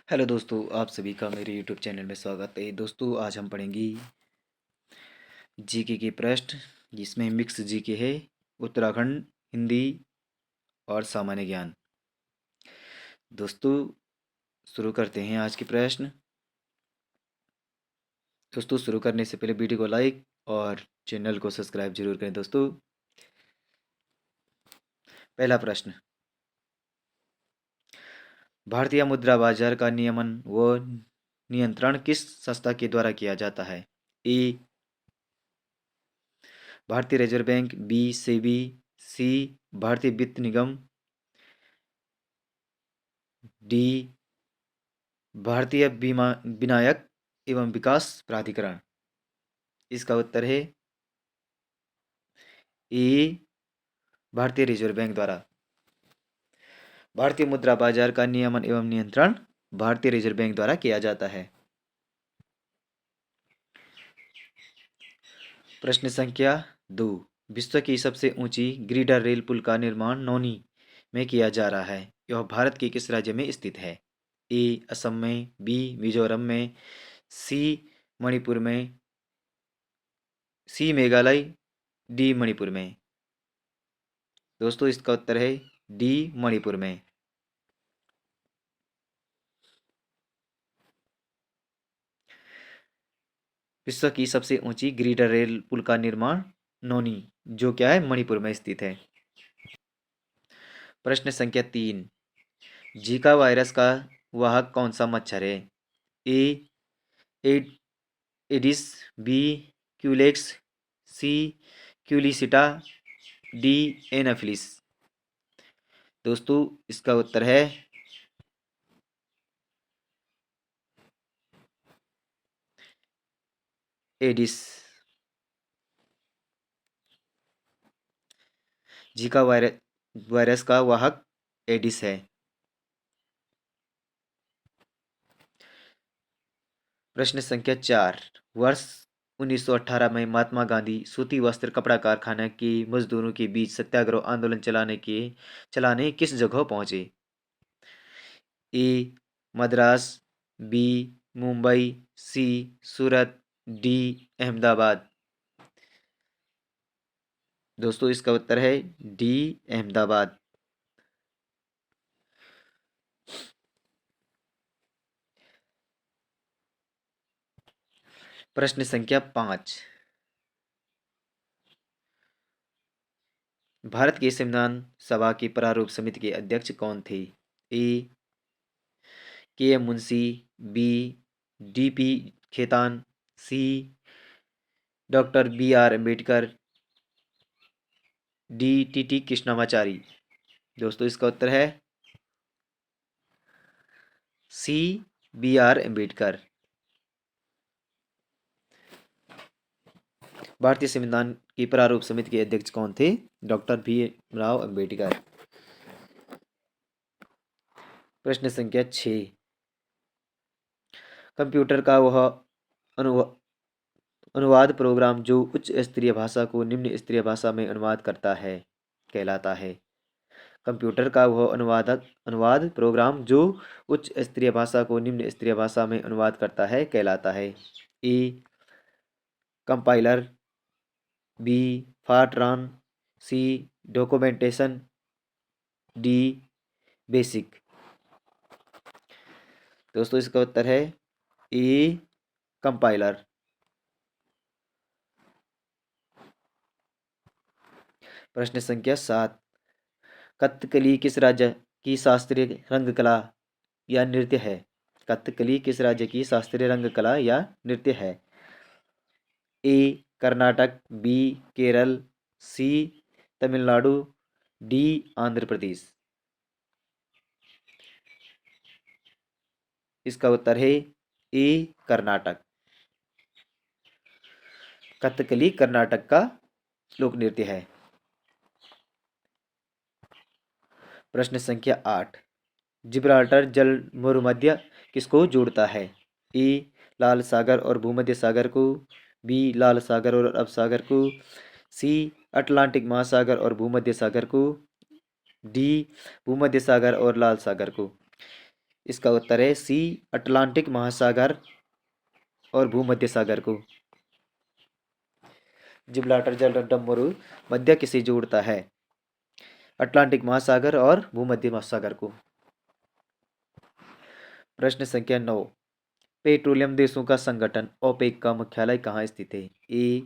Hello दोस्तों, आप सभी का मेरे यूट्यूब चैनल में स्वागत है। दोस्तों, आज हम पढ़ेंगे जीके के प्रश्न, जिसमें मिक्स जीके है, उत्तराखंड, हिंदी और सामान्य ज्ञान। दोस्तों, शुरू करते हैं आज के प्रश्न। दोस्तों, शुरू करने से पहले वीडियो को लाइक और चैनल को सब्सक्राइब जरूर करें। दोस्तों, पहला प्रश्न, भारतीय मुद्रा बाजार का नियमन व नियंत्रण किस संस्था के द्वारा किया जाता है? ए भारतीय रिजर्व बैंक, बी सेबी, सी भारतीय वित्त निगम, डी भारतीय बीमा विनायक एवं विकास प्राधिकरण। इसका उत्तर है ए भारतीय रिजर्व बैंक द्वारा। भारतीय मुद्रा बाजार का नियमन एवं नियंत्रण भारतीय रिजर्व बैंक द्वारा किया जाता है। प्रश्न संख्या 2, विश्व की सबसे ऊंची ग्रिडर रेल पुल का निर्माण नौनी में किया जा रहा है। यह भारत के किस राज्य में स्थित है? ए असम में, बी मिजोरम में, सी मणिपुर में, सी मेघालय, डी मणिपुर में। दोस्तों, इसका उत्तर है डी मणिपुर में। विश्व की सबसे ऊंची ग्रिडर रेल पुल का निर्माण नौनी, जो क्या है, मणिपुर में स्थित है। प्रश्न संख्या 3, जीका वायरस का वाहक कौन सा मच्छर है? ए एड एडिस, बी क्यूलेक्स, सी क्यूलिसिटा, डी एनाफिलिस। दोस्तों, इसका उत्तर है एडिस। जीका वायरस का वाहक एडिस है। प्रश्न संख्या 4, वर्ष 1918 में महात्मा गांधी सूती वस्त्र कपड़ा कारखाना के मजदूरों के बीच सत्याग्रह आंदोलन चलाने किस जगह पहुंचे? ए मद्रास, बी मुंबई, सी सूरत, डी अहमदाबाद। दोस्तों, इसका उत्तर है डी अहमदाबाद। प्रश्न संख्या 5, भारत के संविधान सभा की प्रारूप समिति के अध्यक्ष कौन थे? A K M Munshi, B D P Khaitan, C doctor B R Ambedkar, D T T Krishnamachari. दोस्तों, इसका उत्तर है सी बी आर अम्बेडकर। भारतीय संविधान की प्रारूप समिति के अध्यक्ष कौन थे? डॉक्टर भी राव अम्बेडकर। प्रश्न संख्या 6, कंप्यूटर का वह अनुवाद प्रोग्राम जो उच्च स्तरीय भाषा को निम्न स्तरीय भाषा में अनुवाद करता है कहलाता है। कंप्यूटर का वह अनुवाद प्रोग्राम जो उच्च स्तरीय भाषा को निम्न स्तरीय भाषा में अनुवाद करता है कहलाता है। A compiler, B Fortran, C documentation, D basic. दोस्तों, इसका उत्तर है ए कंपाइलर। प्रश्न संख्या 7, कथकली किस राज्य की शास्त्रीय रंग कला या नृत्य है? कथकली किस राज्य की शास्त्रीय रंग कला या नृत्य है? ए कर्नाटक, बी केरल, सी तमिलनाडु, डी आंध्र प्रदेश। इसका उत्तर है ए कर्नाटक। कथकली कर्नाटक का लोक नृत्य है। प्रश्न संख्या 8, जिब्राल्टर जल मरुमध्य किसको जोड़ता है? ए लाल सागर और भूमध्य सागर को, बी लाल सागर और अरब सागर को, सी अटलांटिक महासागर और भूमध्य सागर को, डी भूमध्य सागर और लाल सागर को। इसका उत्तर है सी, अटलांटिक महासागर और भूमध्य सागर को। जिब्राल्टर जल डंबरू मध्य किसे जोड़ता है? अटलांटिक महासागर और भूमध्य महासागर को। प्रश्न संख्या 9। पेट्रोलियम देशों का संगठन ओपेक का मुख्यालय कहाँ स्थित है? ए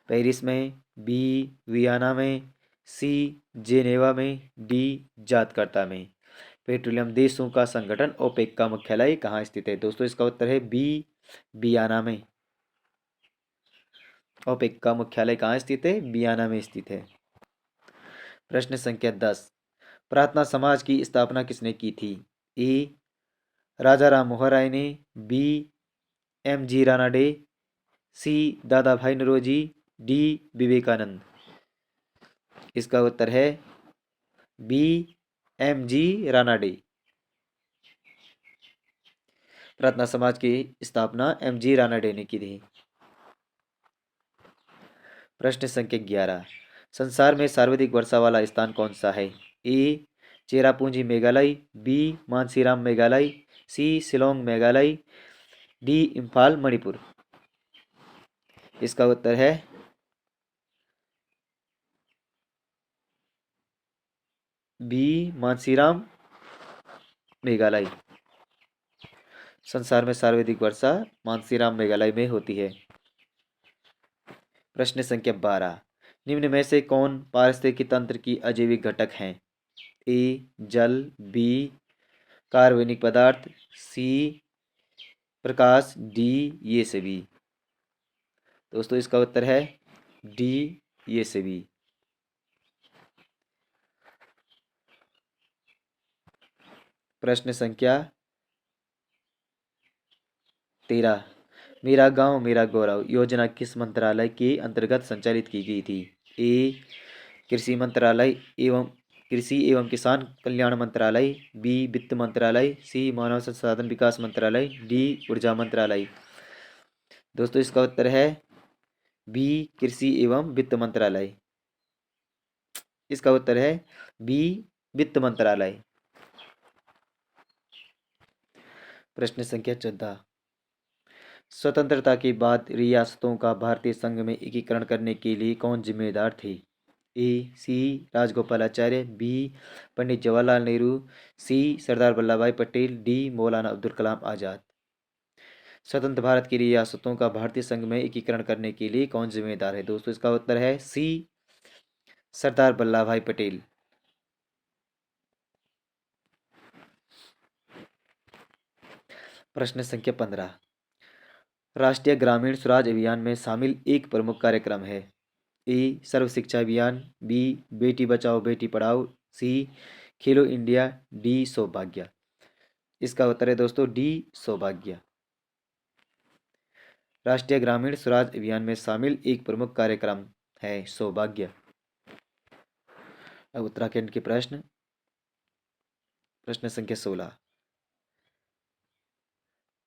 पेरिस में, बी वियना में, सी जेनेवा में, डी जातकर्ता में। पेट्रोलियम देशों का संगठन ओपेक का मुख्यालय कहाँ स्थित है? दोस्तों इसका उत्तर है बी वियना में। ओपेक का मुख्यालय कहाँ स्थित है? वियना में स्थित है। प्रश्न संख्या 10। प्रार्थना समाज की स्थापना किसने की थी? ए राजा राम मोहन राय ने, बी एम जी रानाडे, सी दादा भाई नौरोजी, डी विवेकानंद। इसका उत्तर है बी एम जी रानाडे। प्रार्थना समाज की स्थापना एम जी रानाडे ने की थी। प्रश्न संख्या 11। संसार में सर्वाधिक वर्षा वाला स्थान कौन सा है? ए चेरापूंजी मेघालय, बी मानसीराम मेघालय, सी शिलोंग मेघालय, डी इम्फाल मणिपुर। इसका उत्तर है बी मानसीराम मेघालय। संसार में सर्वाधिक वर्षा मानसीराम मेघालय में होती है। प्रश्न संख्या 12। निम्न में से कौन पारिस्थितिकी तंत्र की अजैविक घटक हैं? ए जल, बी कार्बनिक पदार्थ, सी प्रकाश, डी ये सभी। दोस्तों इसका उत्तर है डी ये सभी। प्रश्न संख्या 13। मेरा गांव मेरा गौरव योजना किस मंत्रालय के अंतर्गत संचालित की गई थी? ए कृषि मंत्रालय एवं कृषि एवं किसान कल्याण मंत्रालय, बी वित्त मंत्रालय, सी मानव संसाधन विकास मंत्रालय, डी ऊर्जा मंत्रालय। दोस्तों इसका उत्तर है बी कृषि एवं वित्त मंत्रालय। इसका उत्तर है बी वित्त मंत्रालय। प्रश्न संख्या 14। स्वतंत्रता के बाद रियासतों का भारतीय संघ में एकीकरण करने के लिए कौन जिम्मेदार थे? ए सी राजगोपालाचार्य, बी पंडित जवाहरलाल नेहरू, सी सरदार वल्लभ भाई पटेल, डी मौलाना अब्दुल कलाम आजाद। स्वतंत्र भारत की रियासतों का भारतीय संघ में एकीकरण करने के लिए कौन जिम्मेदार है? दोस्तों इसका उत्तर है सी सरदार वल्लभ भाई पटेल। प्रश्न संख्या 15। राष्ट्रीय ग्रामीण स्वराज अभियान में शामिल एक प्रमुख कार्यक्रम है? ए सर्व शिक्षा अभियान, बी बेटी बचाओ बेटी पढ़ाओ, सी खेलो इंडिया, डी सौभाग्य। इसका उत्तर है दोस्तों डी सौभाग्य। राष्ट्रीय ग्रामीण स्वराज अभियान में शामिल एक प्रमुख कार्यक्रम है सौभाग्य। अब उत्तराखंड के प्रश्न। प्रश्न संख्या 16।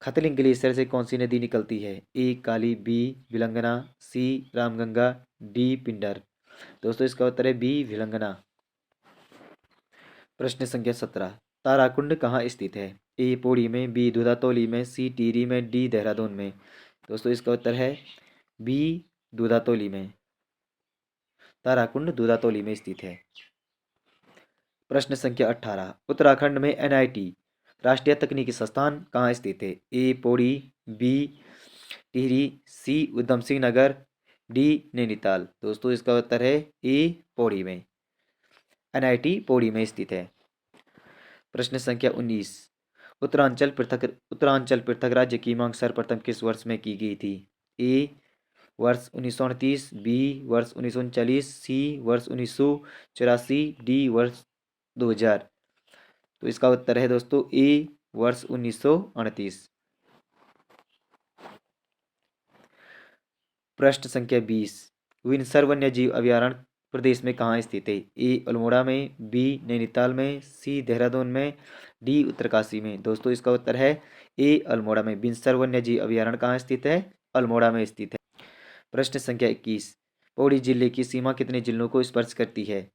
खतलिंग ग्लेशियर से कौन सी नदी निकलती है? ए काली, बी विलंगना, सी रामगंगा, डी पिंडर। दोस्तों इसका उत्तर है बी विलंगना। प्रश्न संख्या 17। ताराकुंड कहाँ स्थित है? ए पौड़ी में, बी दूधातोली में, सी टिहरी में, डी देहरादून में। दोस्तों इसका उत्तर है बी दूधातोली में। ताराकुंड दूधातोली में स्थित है। प्रश्न संख्या 18। उत्तराखंड में एनआईटी राष्ट्रीय तकनीकी संस्थान कहाँ स्थित है? ए पौड़ी, बी टिहरी, सी उधम सिंह नगर, डी नैनीताल। दोस्तों इसका उत्तर है ए पौड़ी में। एनआईटी पौड़ी में स्थित है। प्रश्न संख्या 19। उत्तरांचल पृथक राज्य की मांग सर्वप्रथम किस वर्ष में की गई थी? ए वर्ष 1938, बी वर्ष 1939, सी वर्ष 1984, डी वर्ष 2000। तो इसका उत्तर है दोस्तों ए वर्ष 1938। प्रश्न संख्या 20। विंसर वन्यजीव अभयारण्य प्रदेश में कहाँ स्थित है? ए अल्मोड़ा में, बी नैनीताल में, सी देहरादून में, डी उत्तरकाशी में। दोस्तों इसका उत्तर है ए अल्मोड़ा में। विंसर वन्यजीव अभयारण्य कहाँ स्थित है? अल्मोड़ा में स्थित है। प्रश्न संख्या 21। पौड़ी जिले की सीमा कितने जिलों को स्पर्श करती है?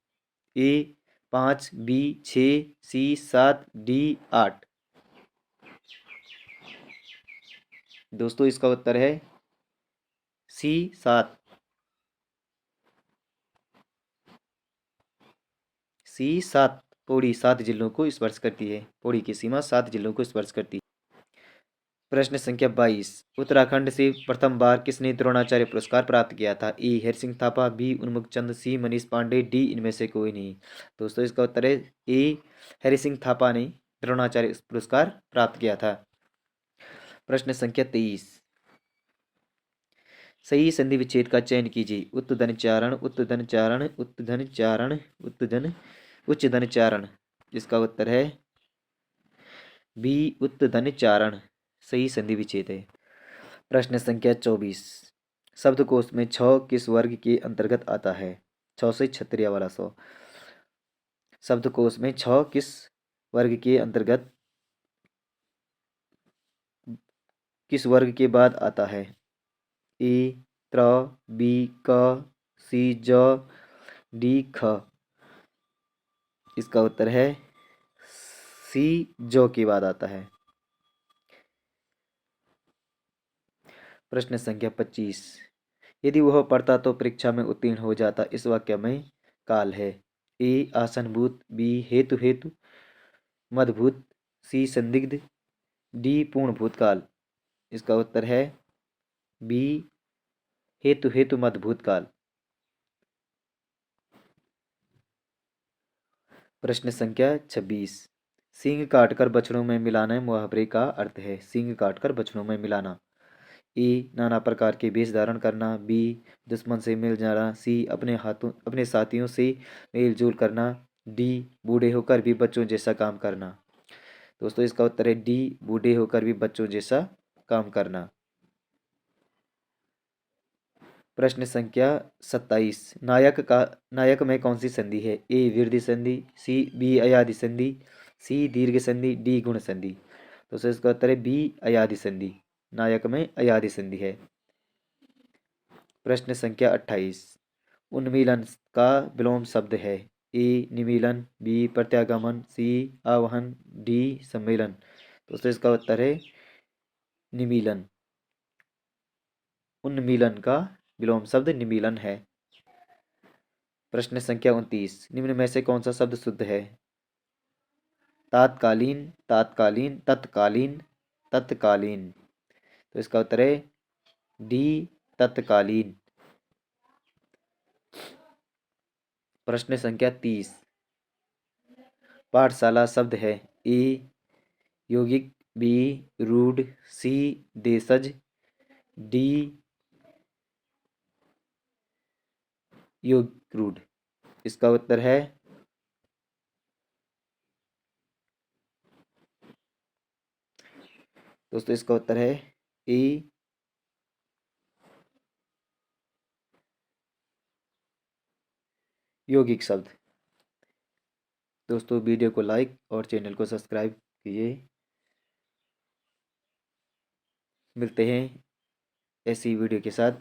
ए 5, बी 6, सी 7, डी 8। दोस्तों इसका उत्तर है सी 7। सी 7। पौड़ी 7 जिलों को स्पर्श करती है। पौड़ी की सीमा 7 जिलों को स्पर्श करती है। प्रश्न संख्या 22। उत्तराखंड से प्रथम बार किसने द्रोणाचार्य पुरस्कार प्राप्त किया था? ए हरि सिंह थापा, बी उन्मुख चंद, सी मनीष पांडे, डी इनमें से कोई नहीं। दोस्तों इसका उत्तर है ए हरि सिंह थापा ने द्रोणाचार्य पुरस्कार प्राप्त किया था। प्रश्न संख्या 23। सही संधि विच्छेद का चयन कीजिए। उत्तधन चारण, उत्तधन चारण, उत्तधन चारण, उत्तधन उच्चधन चारण। जिसका उत्तर है बी उत्तधन चारण सही संधि विच्छेद है। प्रश्न संख्या 24। शब्दकोश में छ किस वर्ग के अंतर्गत आता है? 6 से छत्रिया वाला 100। शब्दकोश में छ किस वर्ग के अंतर्गत किस वर्ग के बाद आता है? ए त्र, बी क, सी ज, डी ख। इसका उत्तर है सी जो के बाद आता है। प्रश्न संख्या 25। यदि वह पढ़ता तो परीक्षा में उत्तीर्ण हो जाता, इस वाक्य में काल है? ए आसनभूत, बी हेतु हेतु मदभूत, सी संदिग्ध, डी पूर्ण भूतकाल। इसका उत्तर है बी हेतु हेतु मदभूतकाल। प्रश्न संख्या 26। सींग काटकर बछड़ों में मिलाना मुहावरे का अर्थ है। सींग काटकर बछड़ों में मिलाना। ए नाना प्रकार के वेश धारण करना, बी दुश्मन से मिल जाना, सी अपने साथियों से मेल जोल करना, डी बूढ़े होकर भी बच्चों जैसा काम करना। दोस्तों इसका उत्तर है डी बूढ़े होकर भी बच्चों जैसा काम करना। प्रश्न संख्या 27। नायक में कौन सी संधि है? ए वृद्धि संधि, सी बी अयादि संधि, सी दीर्घ संधि, डी गुण संधि। दोस्तों इसका उत्तर है बी अयादि संधि। नायक में अयादि संधि है। प्रश्न संख्या 28। उन्मीलन का विलोम शब्द है। ए निमीलन, बी प्रत्यागमन, सी आवाहन, डी सम्मेलन। दोस्तों इसका उत्तर है निमीलन। उन्मीलन का विलोम शब्द निमीलन है। प्रश्न संख्या 29। निम्न में से कौन सा शब्द शुद्ध है? तात्कालीन, तात्कालीन, तत्कालीन, तत्कालीन। तो इसका उत्तर है डी तत्कालीन। प्रश्न संख्या 30। पाठशाला शब्द है। ए यौगिक, बी रूढ़, सी देशज, डी योग रूढ़। इसका उत्तर है दोस्तों इसका उत्तर है ए यौगिक शब्द। दोस्तों वीडियो को लाइक और चैनल को सब्सक्राइब कीजिए। मिलते हैं ऐसी वीडियो के साथ।